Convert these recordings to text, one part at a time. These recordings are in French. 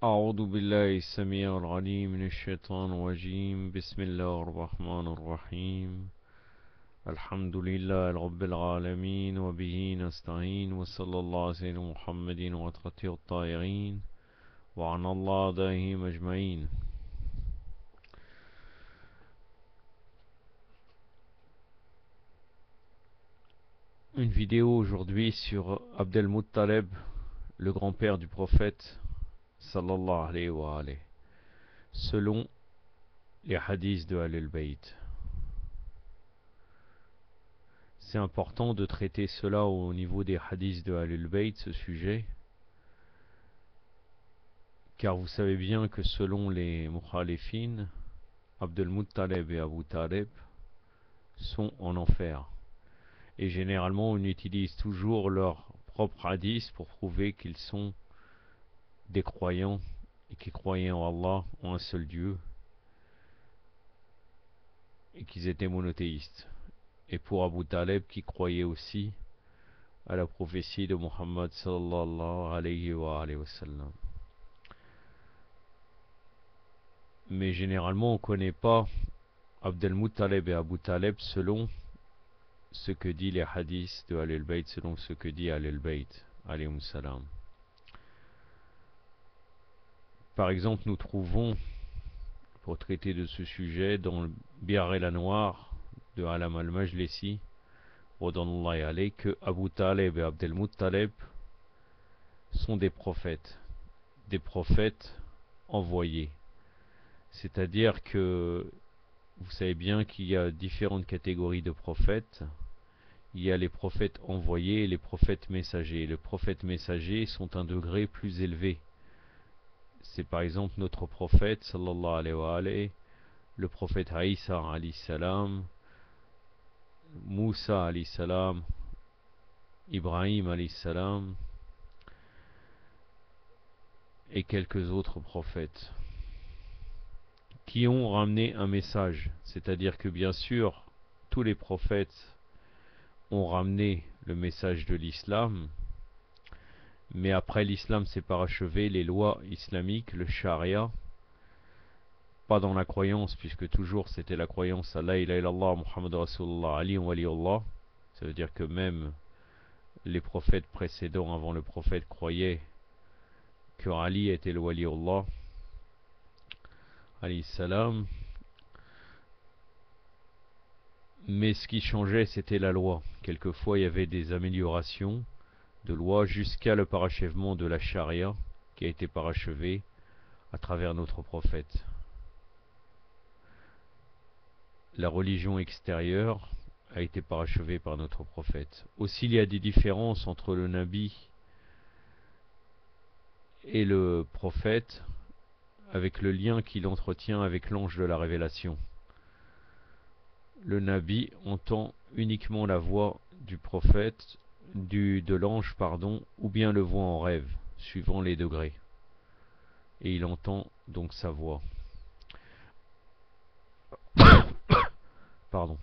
أعوذ بالله السميع العليم من الشيطان الرجيم بسم الله الرحمن الرحيم الحمد لله رب العالمين وبه نستعين وصلى الله على سيدنا محمد وعلى الطاهرين وعلى الله أعدائهم أجمعين. Une vidéo aujourd'hui sur Abdel Muttalib, le grand-père du prophète sallallahu alayhi wa alayhi, selon les hadiths de Ahl al-Bayt. C'est important de traiter cela au niveau des hadiths de Ahl al-Bayt, ce sujet, car vous savez bien que selon les mukhalifines, Abdel Muttalib et Abu Talib sont en enfer. Et généralement, on utilise toujours leurs propres hadiths pour prouver qu'ils sont des croyants et qui croyaient en Allah, en un seul Dieu, et qu'ils étaient monothéistes. Et pour Abu Talib qui croyait aussi à la prophétie de Muhammad sallallahu alayhi wa sallam. Mais généralement on ne connaît pas Abdel Muttalib et Abu Talib selon ce que dit les hadiths de Ahl al-Bayt, selon ce que dit Ahl al-Bayt alayhum salam. Par exemple, nous trouvons, pour traiter de ce sujet, dans le Biar el Anwar de Alam al-Majlisi, que Abu Talib et Abdel Muttalib sont des prophètes envoyés. C'est-à-dire que vous savez bien qu'il y a différentes catégories de prophètes. Il y a les prophètes envoyés et les prophètes messagers. Les prophètes messagers sont un degré plus élevé. C'est par exemple notre prophète sallallahu alayhi wa alayhi, le prophète Isa alayhi salam, Moussa alayhi salam, Ibrahim alayhi salam et quelques autres prophètes qui ont ramené un message. C'est-à-dire que bien sûr, tous les prophètes ont ramené le message de l'islam, mais après l'islam s'est parachevé, les lois islamiques, le charia, pas dans la croyance, puisque toujours c'était la croyance à la ilaha illallah, Muhammad Rasulullah, Ali Waliullah. Ça veut dire que même les prophètes précédents avant le prophète croyaient que Ali était le Waliullah, alayhi salam. Mais ce qui changeait, c'était la loi. Quelquefois, il y avait des améliorations de loi jusqu'à le parachèvement de la charia qui a été parachevé à travers notre prophète. La religion extérieure a été parachevée par notre prophète. Aussi, il y a des différences entre le Nabi et le prophète avec le lien qu'il entretient avec l'ange de la révélation. Le Nabi entend uniquement la voix du prophète, de l'ange, ou bien le voit en rêve, suivant les degrés. Et il entend donc sa voix. Pardon.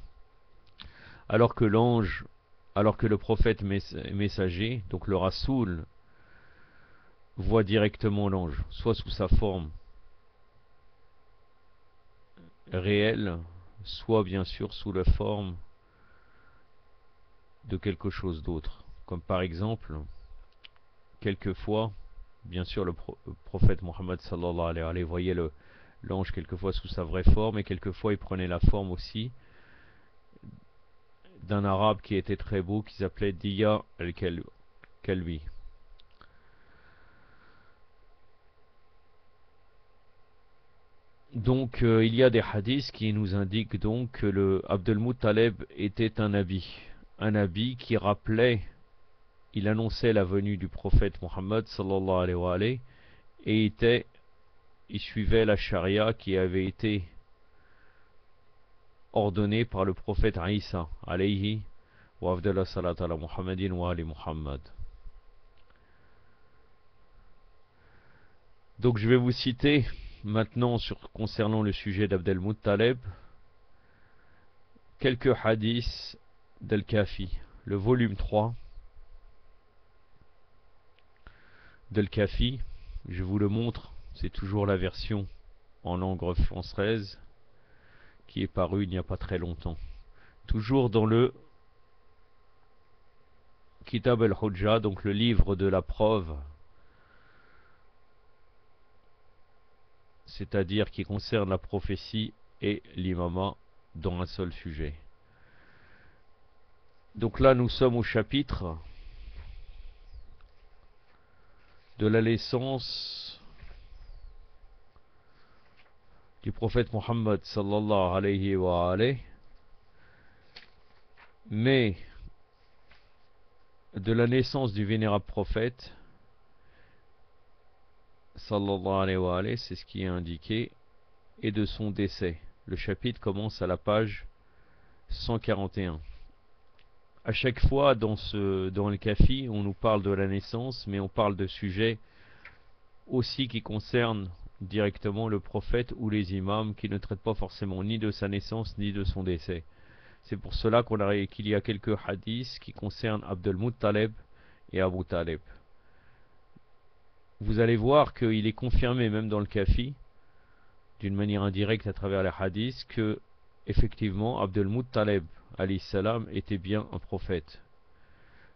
Alors que le prophète messager, donc le Rasoul, voit directement l'ange, soit sous sa forme réelle, soit bien sûr sous la forme de quelque chose d'autre. Comme par exemple, quelquefois, bien sûr le prophète Mohammed sallallahu alayhi wa sallam voyait l'ange quelquefois sous sa vraie forme, et quelquefois il prenait la forme aussi d'un arabe qui était très beau, qui s'appelait Diya al-Kalbi. Donc il y a des hadiths qui nous indiquent donc que le Abdel Muttalib était un nabi qui rappelait, il annonçait la venue du prophète Mohammed sallallahu alayhi wa alayhi, et il suivait la charia qui avait été ordonnée par le prophète Isa alayhi wa afdallah salat ala Muhammadin wa ali Muhammad. Donc je vais vous citer maintenant concernant le sujet d'Abdel Muttalib quelques hadiths d'Al-Kafi, le volume 3 d'Al-Kafi. Je vous le montre C'est toujours la version en langue française qui est parue il n'y a pas très longtemps. Toujours dans le Kitab al-Hujja, donc le livre de la preuve, c'est-à-dire qui concerne la prophétie et l'imama dans un seul sujet. Donc là, nous sommes au chapitre de la naissance du prophète Mohammed sallallahu alayhi wa alayhi, mais de la naissance du vénérable prophète sallallahu alayhi wa alayhi, c'est ce qui est indiqué, et de son décès. Le chapitre commence à la page 141. À chaque fois dans le Kafi, on nous parle de la naissance, mais on parle de sujets aussi qui concernent directement le prophète ou les imams, qui ne traitent pas forcément ni de sa naissance ni de son décès. C'est pour cela qu'il y a quelques hadiths qui concernent Abdul Muttalib et Abu Talib. Vous allez voir qu'il est confirmé même dans le Kafi, d'une manière indirecte à travers les hadiths, que effectivement Abdul Muttalib alayhi salam était bien un prophète.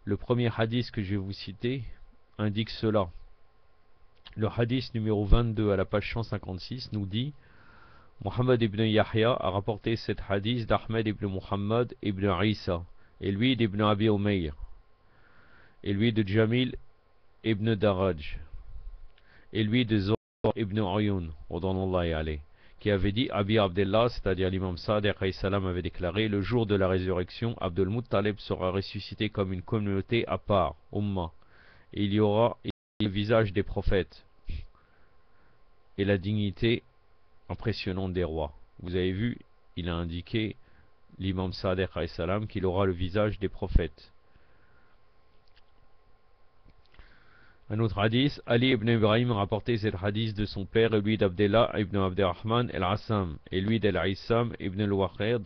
Le premier hadith que je vais vous citer indique cela. Le hadith numéro 22 à la page 156 nous dit: Muhammad ibn Yahya a rapporté cet hadith d'Ahmed ibn Muhammad ibn Isa, et lui d'Ibn Abi Umayr, et lui de Jamil ibn Daraj, et lui de Zohar ibn Uyun, qui avait dit: Abi Abdullah, c'est-à-dire l'imam Sadiq alayhi salam, avait déclaré: le jour de la résurrection, Abdul Muttalib sera ressuscité comme une communauté à part, Ummah, et il y aura le visage des prophètes et la dignité impressionnante des rois. Vous avez vu, il a indiqué, l'imam Sadiq alayhi salam, qu'il aura le visage des prophètes. Un autre hadith: Ali ibn Ibrahim a rapporté cet hadith de son père, et lui d'Abdullah ibn Abdurrahman el-Assam, et lui d'Al-Issam ibn al-Waqid,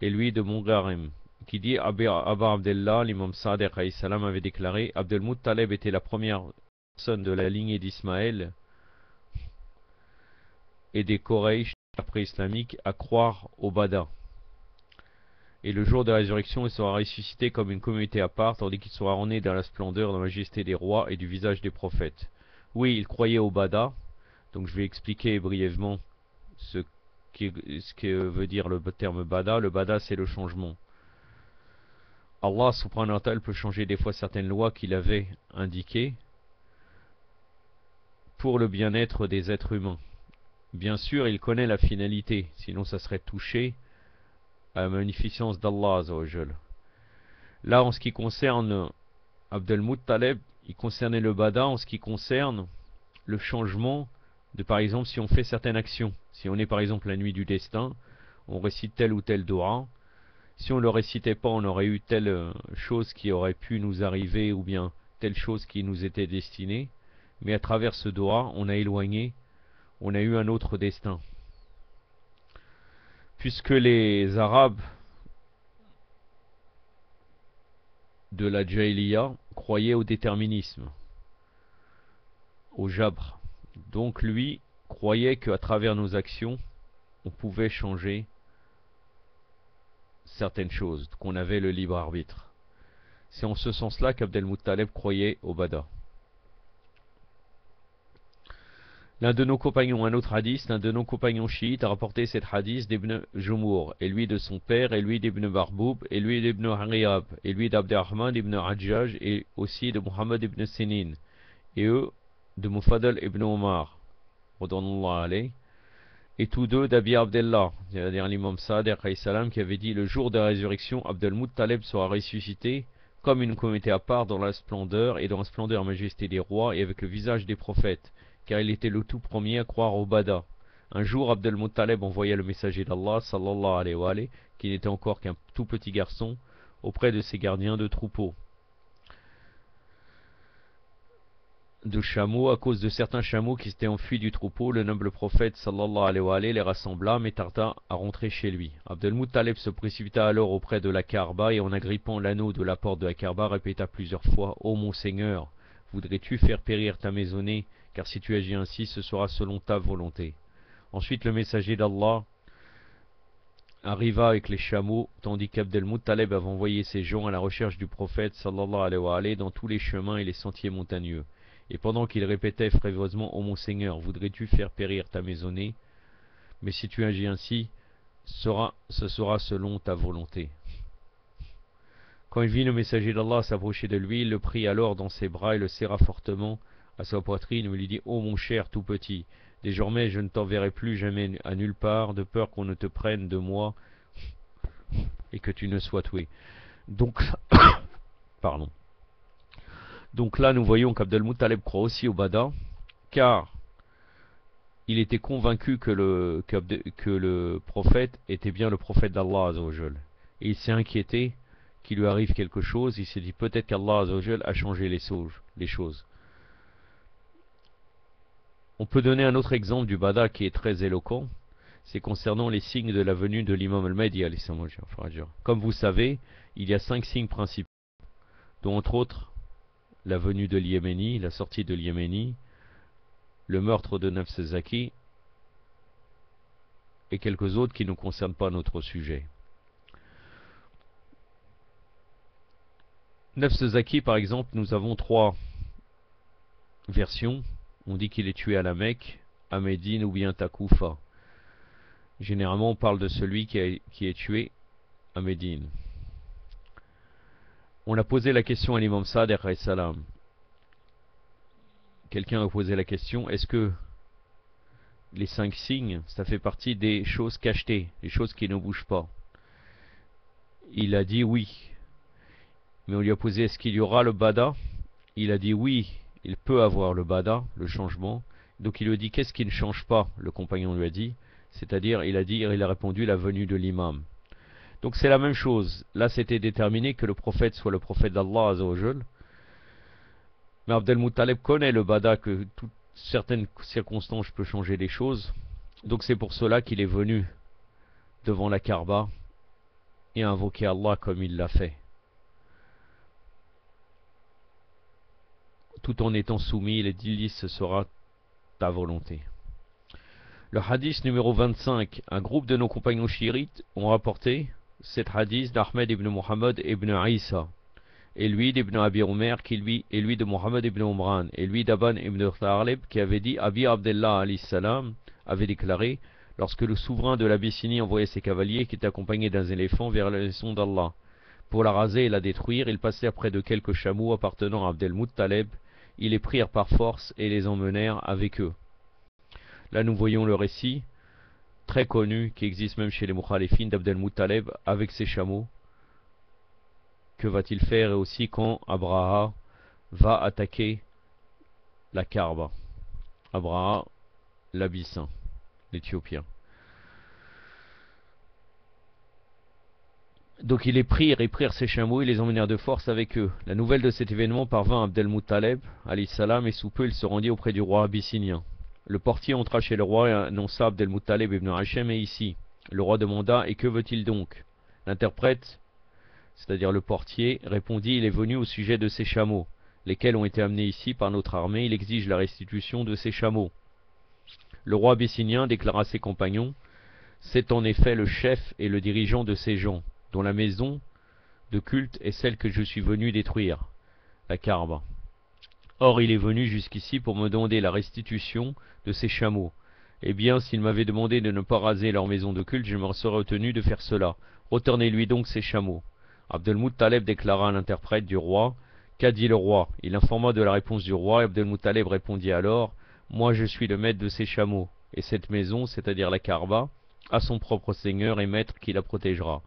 et lui de Mungarim, qui dit: Abba Abdullah, l'imam Sadiq alayhi salam, avait déclaré: Abdul Muttalib était la première personne de la lignée d'Ismaël et des Quraysh après islamique à croire au Bada. Et le jour de la résurrection, il sera ressuscité comme une communauté à part, tandis qu'il sera orné dans la splendeur, dans la majesté des rois et du visage des prophètes. Oui, il croyait au Bada, donc je vais expliquer brièvement ce que veut dire le terme Bada. Le Bada, c'est le changement. Allah subhanahu wa ta'ala peut changer des fois certaines lois qu'il avait indiquées pour le bien-être des êtres humains. Bien sûr, il connaît la finalité, sinon ça serait touché à la magnificence d'Allah Azzawajal. Là, en ce qui concerne Abdul Muttalib, il concernait le Bada en ce qui concerne le changement de, par exemple, si on fait certaines actions. Si on est par exemple la nuit du destin, on récite tel ou tel doua. Si on ne le récitait pas, on aurait eu telle chose qui aurait pu nous arriver, ou bien telle chose qui nous était destinée. Mais à travers ce doua, on a éloigné, on a eu un autre destin. Puisque les Arabes de la Jahiliya croyaient au déterminisme, au Jabr. Donc lui croyait qu'à travers nos actions, on pouvait changer certaines choses, qu'on avait le libre arbitre. C'est en ce sens-là qu'Abdel Muttalib croyait au Bada. L'un de nos compagnons, un autre hadith, l'un de nos compagnons chiites a rapporté cet hadith d'Ibn Jumur, et lui de son père, et lui d'Ibn Barboub, et lui d'Ibn Hariyab, et lui d'Abdurrahman ibn Hajjaj, et aussi de Muhammad ibn Sinin, et eux de Mufaddal ibn Omar, et tous deux d'Abi Abdullah, c'est-à-dire l'imam Sadiq alayhi salam, qui avait dit: le jour de la résurrection, Abdul Muttalib sera ressuscité comme une communauté à part dans la splendeur et dans la splendeur et majesté des rois, et avec le visage des prophètes, car il était le tout premier à croire au Bada. Un jour, Abdul Muttalib envoya le messager d'Allah, sallallahu alayhi wa alayhi, qui n'était encore qu'un tout petit garçon, auprès de ses gardiens de troupeaux de chameaux. À cause de certains chameaux qui s'étaient enfuis du troupeau, le noble prophète sallallahu alayhi wa alayhi les rassembla, mais tarda à rentrer chez lui. Abdul Muttalib se précipita alors auprès de la Kaaba, et en agrippant l'anneau de la porte de la Kaaba, répéta plusieurs fois: ô mon Seigneur, voudrais-tu faire périr ta maisonnée, car si tu agis ainsi, ce sera selon ta volonté. Ensuite, le messager d'Allah arriva avec les chameaux, tandis qu'Abd al-Muttalib avait envoyé ses gens à la recherche du prophète sallallahu alayhi wa alayhi dans tous les chemins et les sentiers montagneux. Et pendant qu'il répétait frévilleusement: Ô mon Seigneur, voudrais-tu faire périr ta maisonnée? Mais si tu agis ainsi, ce sera selon ta volonté. Quand il vit le messager d'Allah s'approcher de lui, il le prit alors dans ses bras et le serra fortement à sa poitrine, et lui dit: Ô mon cher tout petit, désormais je ne t'enverrai plus jamais à nulle part, de peur qu'on ne te prenne de moi et que tu ne sois tué. Donc, pardon. Donc là, nous voyons qu'Abd al-Muttalib croit aussi au Bada, car il était convaincu que le prophète était bien le prophète d'Allah Azzawajal. Et il s'est inquiété qu'il lui arrive quelque chose. Il s'est dit peut-être qu'Allah Azzawajal a changé les choses. On peut donner un autre exemple du Bada qui est très éloquent. C'est concernant les signes de la venue de l'imam al-Mahdi. Comme vous savez, il y a 5 signes principaux, dont entre autres la venue de l'Yéméni, la sortie de l'Yéméni, le meurtre de Nafs Zaki et quelques autres qui ne concernent pas notre sujet. Nafs Zaki, par exemple, nous avons 3 versions. On dit qu'il est tué à la Mecque, à Médine ou bien à Koufa. Généralement, on parle de celui qui est tué à Médine. On a posé la question à l'imam Sa'd alayhi salam. Quelqu'un a posé la question: est-ce que les 5 signes, ça fait partie des choses cachetées, les choses qui ne bougent pas? Il a dit oui. Mais on lui a posé: est-ce qu'il y aura le Bada? Il a dit oui, il peut avoir le Bada, le changement. Donc il lui a dit: qu'est-ce qui ne change pas? Le compagnon lui a dit, c'est-à-dire il a répondu: la venue de l'imam. Donc c'est la même chose. Là c'était déterminé que le prophète soit le prophète d'Allah Azzawajal. Mais Abd al-Muttalib connaît le Bada, que toutes certaines circonstances peuvent changer les choses. Donc c'est pour cela qu'il est venu devant la Kaaba et a invoqué Allah comme il l'a fait, tout en étant soumis. Il a dit: ce sera ta volonté. Le hadith numéro 25. Un groupe de nos compagnons chiites ont rapporté cet hadith d'Ahmed ibn Muhammad ibn Isa, et lui d'Ibn Abi Umer, et lui de Muhammad ibn Umran, et lui d'Aban ibn Thalib, qui avait dit: Abi Abdullah alayhi salam avait déclaré, lorsque le souverain de l'Abyssinie envoyait ses cavaliers qui étaient accompagnés d'un éléphant vers la maison d'Allah pour la raser et la détruire, ils passèrent près de quelques chameaux appartenant à Abd al-Muttalib. Ils les prirent par force et les emmenèrent avec eux. Là nous voyons le récit très connu qui existe même chez les Mukhalifines d'Abd al-Muttalib avec ses chameaux. Que va-t-il faire? Et aussi quand Abraha va attaquer la Kaaba, Abraha l'Abyssin, l'Éthiopien. Donc ils prirent ses chameaux et les emmenèrent de force avec eux. La nouvelle de cet événement parvint à Abd al-Muttalib alayhi salam, et sous peu il se rendit auprès du roi abyssinien. Le portier entra chez le roi et annonça: Abd al-Muttalib ibn Hachem est ici. Le roi demanda: et que veut-il donc? L'interprète, c'est-à-dire le portier, répondit: il est venu au sujet de ses chameaux, lesquels ont été amenés ici par notre armée. Il exige la restitution de ses chameaux. Le roi abyssinien déclara à ses compagnons: c'est en effet le chef et le dirigeant de ces gens, dont la maison de culte est celle que je suis venu détruire, la Kaaba. Or il est venu jusqu'ici pour me demander la restitution de ses chameaux. Eh bien, s'il m'avait demandé de ne pas raser leur maison de culte, je me serais tenu de faire cela. Retournez-lui donc ses chameaux. Abd al-Muttalib déclara à l'interprète du roi: qu'a dit le roi? Il informa de la réponse du roi, et Abd al-Muttalib répondit alors: moi je suis le maître de ces chameaux, et cette maison, c'est-à-dire la Kaaba, a son propre seigneur et maître qui la protégera.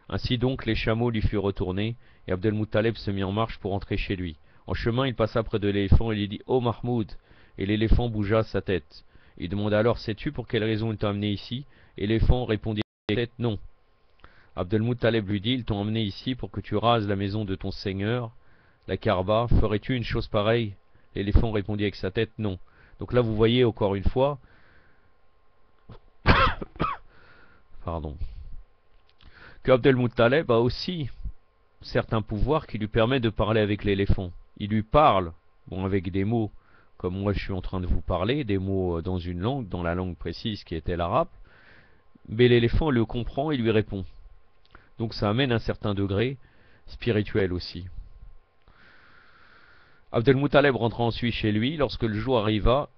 Ainsi donc les chameaux lui furent retournés, et Abd al-Muttalib se mit en marche pour rentrer chez lui. En chemin il passa près de l'éléphant et lui dit: ô Mahmoud. Et l'éléphant bougea sa tête. Il demanda alors: sais-tu pour quelle raison ils t'ont amené ici? Et l'éléphant répondit avec la tête: non. Abd al-Muttalib lui dit: ils t'ont amené ici pour que tu rases la maison de ton seigneur, la Kaaba. Ferais-tu une chose pareille? L'éléphant répondit avec sa tête: non. Donc là vous voyez encore une fois pardon, que Abd al-Muttalib a aussi certains pouvoirs qui lui permettent de parler avec l'éléphant. Il lui parle bon, avec des mots comme moi je suis en train de vous parler, des mots dans une langue, dans la langue précise qui était l'arabe, mais l'éléphant le comprend et lui répond. Donc ça amène un certain degré spirituel aussi. Abd al-Muttalib rentra ensuite chez lui. Lorsque le jour arriva,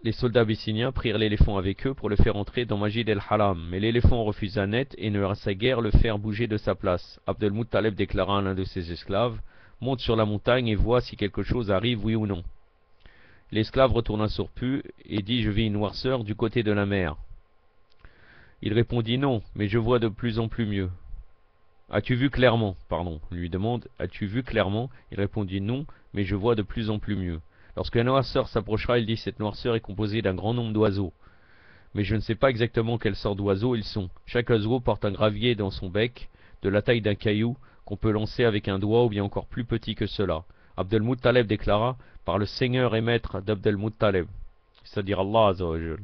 les soldats abyssiniens prirent l'éléphant avec eux pour le faire entrer dans Majid el-Haram. Mais l'éléphant refusa net et ne laissa guère le faire bouger de sa place. Abd al-Muttalib déclara à l'un de ses esclaves: monte sur la montagne et vois si quelque chose arrive, oui ou non. L'esclave retourna sur Pu et dit: je vis une noirceur du côté de la mer. Il répondit: non, mais je vois de plus en plus mieux. As-tu vu clairement? Pardon, on lui demande: as-tu vu clairement? Il répondit: non, mais je vois de plus en plus mieux. Lorsque la noirceur s'approchera, il dit: cette noirceur est composée d'un grand nombre d'oiseaux. Mais je ne sais pas exactement quelle sorte d'oiseaux ils sont. Chaque oiseau porte un gravier dans son bec, de la taille d'un caillou, qu'on peut lancer avec un doigt ou bien encore plus petit que cela. Abd al-Muttalib déclara: par le Seigneur et Maître d'Abd al-Muttalib, c'est-à-dire Allah Azza wa Jal,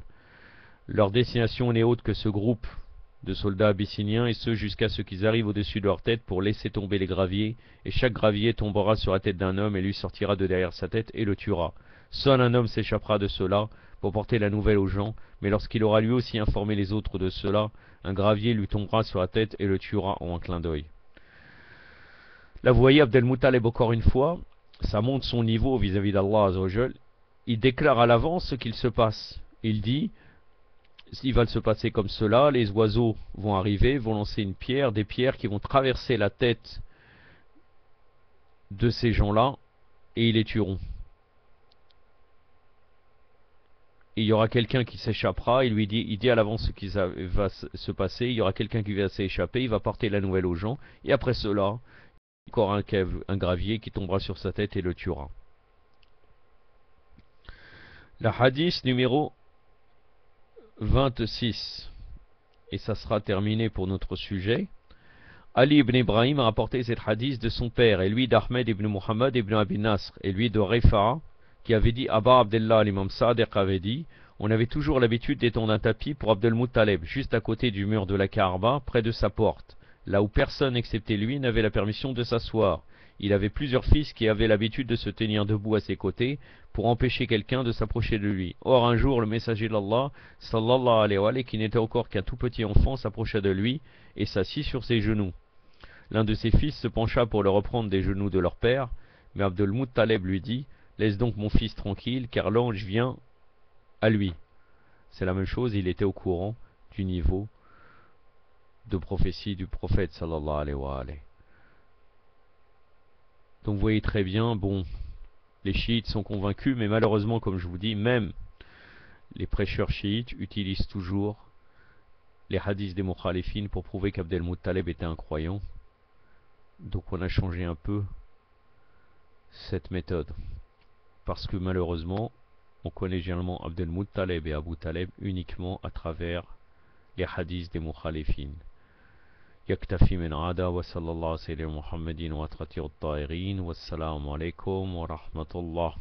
leur destination n'est autre que ce groupe de soldats abyssiniens, et ce jusqu'à ce qu'ils arrivent au-dessus de leur tête pour laisser tomber les graviers, et chaque gravier tombera sur la tête d'un homme et lui sortira de derrière sa tête et le tuera. Seul un homme s'échappera de cela pour porter la nouvelle aux gens, mais lorsqu'il aura lui aussi informé les autres de cela, un gravier lui tombera sur la tête et le tuera en un clin d'œil. Là vous voyez Abd al-Muttalib encore une fois, ça monte son niveau vis-à-vis d'Allah Azza wa Jal. Il déclare à l'avance ce qu'il se passe. Il dit: il va se passer comme cela, les oiseaux vont arriver, vont lancer une pierre, des pierres qui vont traverser la tête de ces gens-là, et ils les tueront. Et il y aura quelqu'un qui s'échappera, il dit à l'avance ce qui va se passer, il y aura quelqu'un qui va s'échapper, il va porter la nouvelle aux gens, et après cela, il y aura un gravier qui tombera sur sa tête et le tuera. La hadith numéro 26, et ça sera terminé pour notre sujet. Ali ibn Ibrahim a rapporté cette hadith de son père, et lui d'Ahmed ibn Muhammad ibn Abi Nasr, et lui de Rifa'a, qui avait dit: Abba Abdullah, l'imam Sadiq avait dit: on avait toujours l'habitude d'étendre un tapis pour Abd al-Muttalib, juste à côté du mur de la Kaaba, près de sa porte, là où personne excepté lui n'avait la permission de s'asseoir. Il avait plusieurs fils qui avaient l'habitude de se tenir debout à ses côtés pour empêcher quelqu'un de s'approcher de lui. Or un jour, le messager d'Allah, sallallahu alayhi wa sallam, qui n'était encore qu'un tout petit enfant, s'approcha de lui et s'assit sur ses genoux. L'un de ses fils se pencha pour le reprendre des genoux de leur père, mais Abd al-Muttalib lui dit: laisse donc mon fils tranquille, car l'ange vient à lui. C'est la même chose, il était au courant du niveau de prophétie du prophète sallallahu alayhi wa sallam. Donc vous voyez très bien, bon, les chiites sont convaincus, mais malheureusement, comme je vous dis, même les prêcheurs chiites utilisent toujours les hadiths des mukhalifines pour prouver qu'Abd al-Muttalib était un croyant. Donc on a changé un peu cette méthode, parce que malheureusement, on connaît généralement Abd al-Muttalib et Abu Talib uniquement à travers les hadiths des mukhalifines. يكتفي من عادة وصلى الله على سيدنا محمد وأطهر الطاهرين والسلام عليكم ورحمة الله.